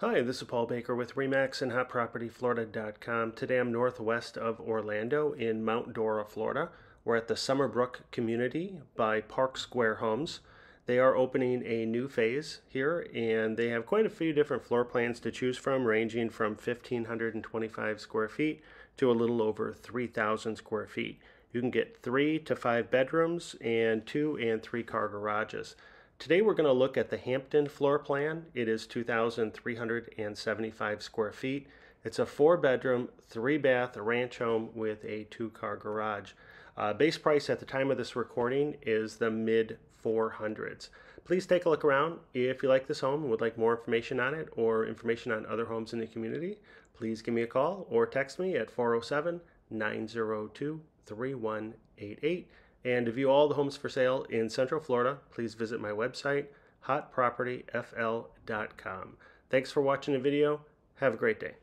Hi, this is Paul Baker with RE/MAX and HotPropertyFlorida.com. Today I'm northwest of Orlando in Mount Dora, Florida. We're at the Summerbrooke community by Park Square Homes. They are opening a new phase here, and they have quite a few different floor plans to choose from, ranging from 1,525 square feet to a little over 3,000 square feet. You can get 3 to 5 bedrooms and 2 and 3 car garages. Today we're going to look at the Hampton floor plan. It is 2,375 square feet. It's a 4-bedroom, 3-bath ranch home with a 2-car garage. Base price at the time of this recording is the mid 400s. Please take a look around. If you like this home and would like more information on it or information on other homes in the community, please give me a call or text me at 407-902-3188. And to view all the homes for sale in Central Florida, please visit my website, hotpropertyfl.com. Thanks for watching the video. Have a great day.